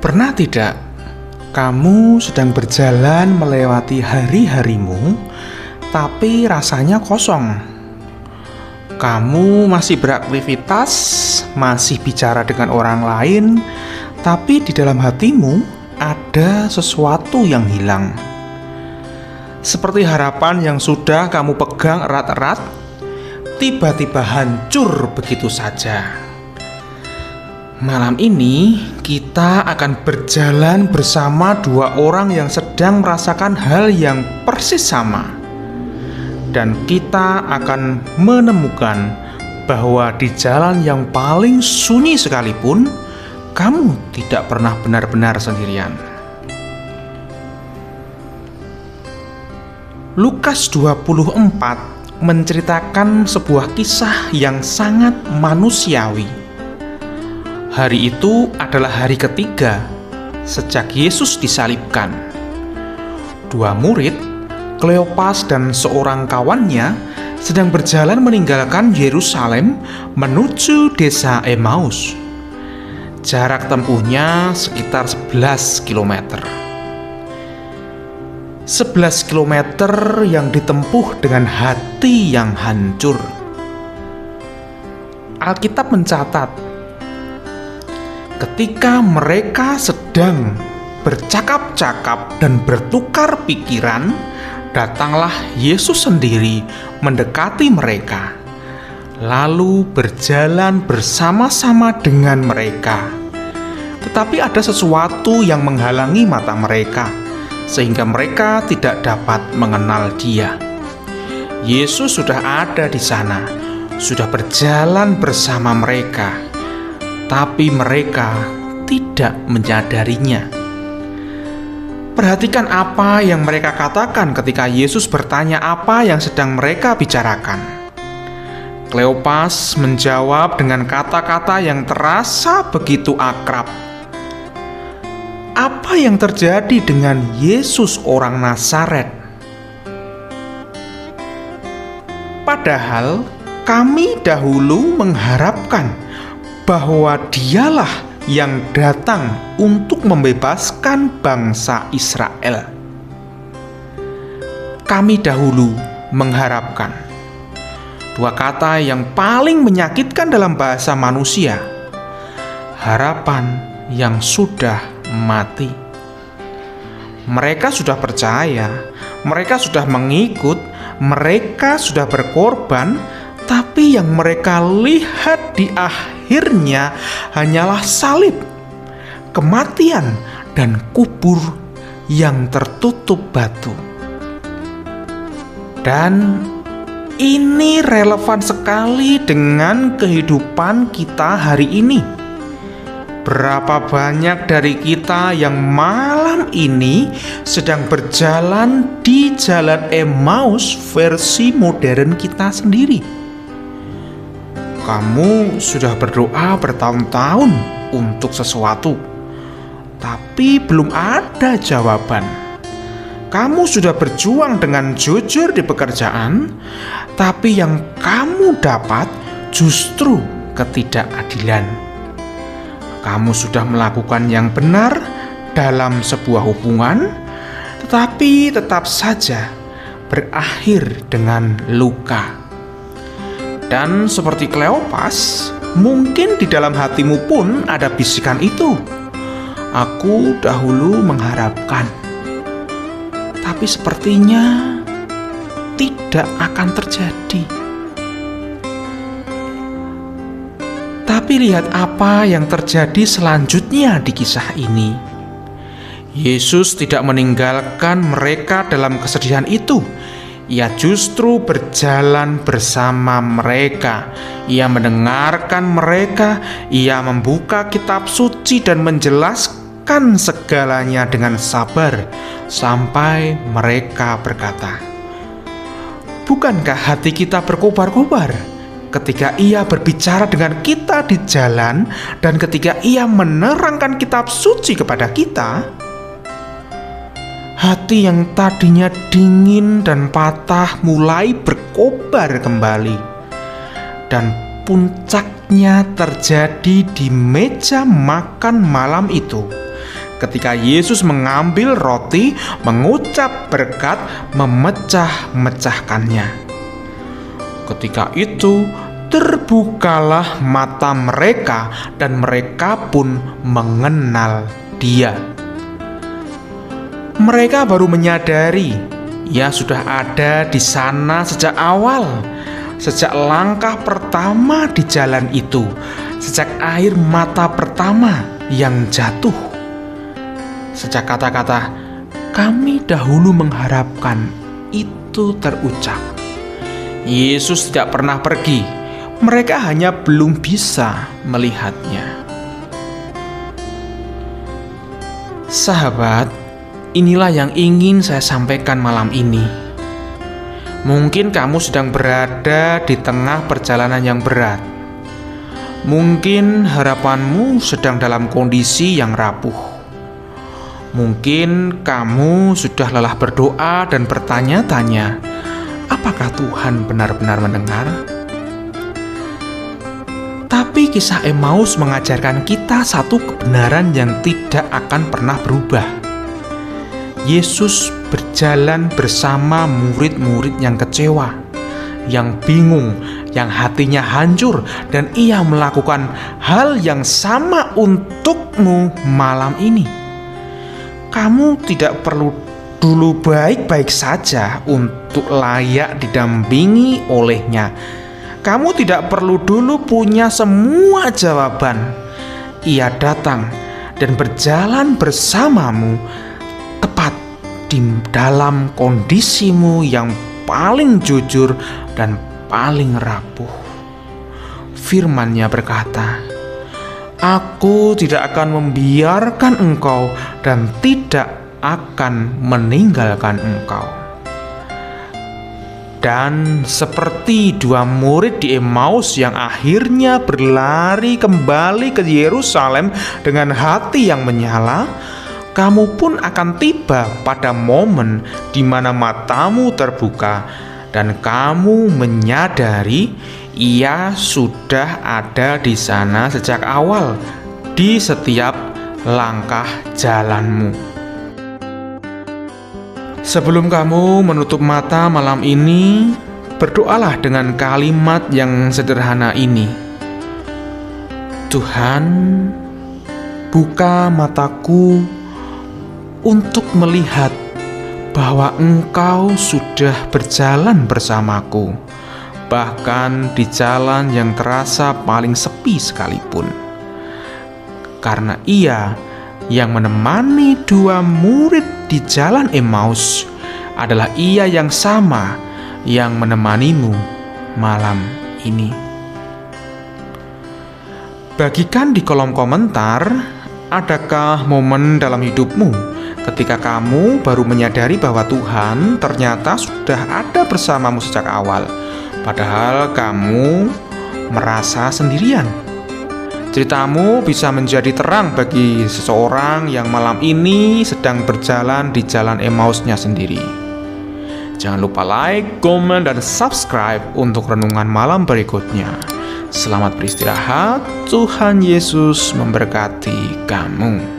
Pernah tidak kamu sedang berjalan melewati hari-harimu, tapi rasanya kosong? Kamu masih beraktivitas, masih bicara dengan orang lain, tapi di dalam hatimu ada sesuatu yang hilang. Seperti harapan yang sudah kamu pegang erat-erat, tiba-tiba hancur begitu saja. Malam ini kita akan berjalan bersama dua orang yang sedang merasakan hal yang persis sama. Dan kita akan menemukan bahwa di jalan yang paling sunyi sekalipun, kamu tidak pernah benar-benar sendirian. Lukas 24 menceritakan sebuah kisah yang sangat manusiawi. Hari itu adalah hari ketiga sejak Yesus disalibkan. Dua murid, Kleopas dan seorang kawannya, sedang berjalan meninggalkan Yerusalem menuju desa Emmaus. Jarak tempuhnya sekitar 11 km. 11 km yang ditempuh dengan hati yang hancur. Alkitab mencatat, ketika mereka sedang bercakap-cakap dan bertukar pikiran, datanglah Yesus sendiri mendekati mereka, lalu berjalan bersama-sama dengan mereka. Tetapi ada sesuatu yang menghalangi mata mereka, sehingga mereka tidak dapat mengenal Dia. Yesus sudah ada di sana, sudah berjalan bersama mereka, tapi mereka tidak menyadarinya. Perhatikan apa yang mereka katakan ketika Yesus bertanya apa yang sedang mereka bicarakan. Kleopas menjawab dengan kata-kata yang terasa begitu akrab. Apa yang terjadi dengan Yesus orang Nazaret? Padahal kami dahulu mengharapkan bahwa Dialah yang datang untuk membebaskan bangsa Israel. Kami dahulu mengharapkan. Dua kata yang paling menyakitkan dalam bahasa manusia. Harapan yang sudah mati. Mereka sudah percaya, mereka sudah mengikut, mereka sudah berkorban, tapi yang mereka lihat di akhirnya hanyalah salib, kematian, dan kubur yang tertutup batu. Dan ini relevan sekali dengan kehidupan kita hari ini. Berapa banyak dari kita yang malam ini sedang berjalan di jalan Emmaus versi modern kita sendiri? Kamu sudah berdoa bertahun-tahun untuk sesuatu, tapi belum ada jawaban. Kamu sudah berjuang dengan jujur di pekerjaan, tapi yang kamu dapat justru ketidakadilan. Kamu sudah melakukan yang benar dalam sebuah hubungan, tetapi tetap saja berakhir dengan luka. Dan seperti Kleopas, mungkin di dalam hatimu pun ada bisikan itu. Aku dahulu mengharapkan, tapi sepertinya tidak akan terjadi. Tapi lihat apa yang terjadi selanjutnya di kisah ini. Yesus tidak meninggalkan mereka dalam kesedihan itu. Ia justru berjalan bersama mereka. Ia mendengarkan mereka. Ia membuka kitab suci dan menjelaskan segalanya dengan sabar sampai mereka berkata, "Bukankah hati kita berkobar-kobar ketika Ia berbicara dengan kita di jalan dan ketika Ia menerangkan kitab suci kepada kita?" Hati yang tadinya dingin dan patah mulai berkobar kembali. Dan puncaknya terjadi di meja makan malam itu, ketika Yesus mengambil roti, mengucap berkat, memecah-mecahkannya. Ketika itu terbukalah mata mereka dan mereka pun mengenal Dia. Mereka baru menyadari Ia sudah ada di sana sejak awal, sejak langkah pertama di jalan itu, sejak air mata pertama yang jatuh. Sejak kata-kata "kami dahulu mengharapkan" itu terucap, Yesus tidak pernah pergi. Mereka hanya belum bisa melihatnya. Sahabat, inilah yang ingin saya sampaikan malam ini. Mungkin kamu sedang berada di tengah perjalanan yang berat. Mungkin harapanmu sedang dalam kondisi yang rapuh. Mungkin kamu sudah lelah berdoa dan bertanya-tanya, apakah Tuhan benar-benar mendengar? Tapi kisah Emmaus mengajarkan kita satu kebenaran yang tidak akan pernah berubah. Yesus berjalan bersama murid-murid yang kecewa, yang bingung, yang hatinya hancur, dan Ia melakukan hal yang sama untukmu malam ini. Kamu tidak perlu dulu baik-baik saja untuk layak didampingi olehnya. Kamu tidak perlu dulu punya semua jawaban. Ia datang dan berjalan bersamamu tepat di dalam kondisimu yang paling jujur dan paling rapuh. Firman-Nya berkata, "Aku tidak akan membiarkan engkau dan tidak akan meninggalkan engkau." Dan seperti dua murid di Emmaus yang akhirnya berlari kembali ke Yerusalem dengan hati yang menyala, kamu pun akan tiba pada momen di mana matamu terbuka dan kamu menyadari Ia sudah ada di sana sejak awal, di setiap langkah jalanmu. Sebelum kamu menutup mata malam ini, berdoalah dengan kalimat yang sederhana ini. Tuhan, buka mataku untuk melihat bahwa Engkau sudah berjalan bersamaku, bahkan di jalan yang terasa paling sepi sekalipun. Karena Ia yang menemani dua murid di jalan Emmaus adalah Ia yang sama yang menemanimu malam ini. Bagikan di kolom komentar, adakah momen dalam hidupmu ketika kamu baru menyadari bahwa Tuhan ternyata sudah ada bersamamu sejak awal, padahal kamu merasa sendirian? Ceritamu bisa menjadi terang bagi seseorang yang malam ini sedang berjalan di jalan Emmausnya sendiri. Jangan lupa like, komen, dan subscribe untuk renungan malam berikutnya. Selamat beristirahat, Tuhan Yesus memberkati kamu.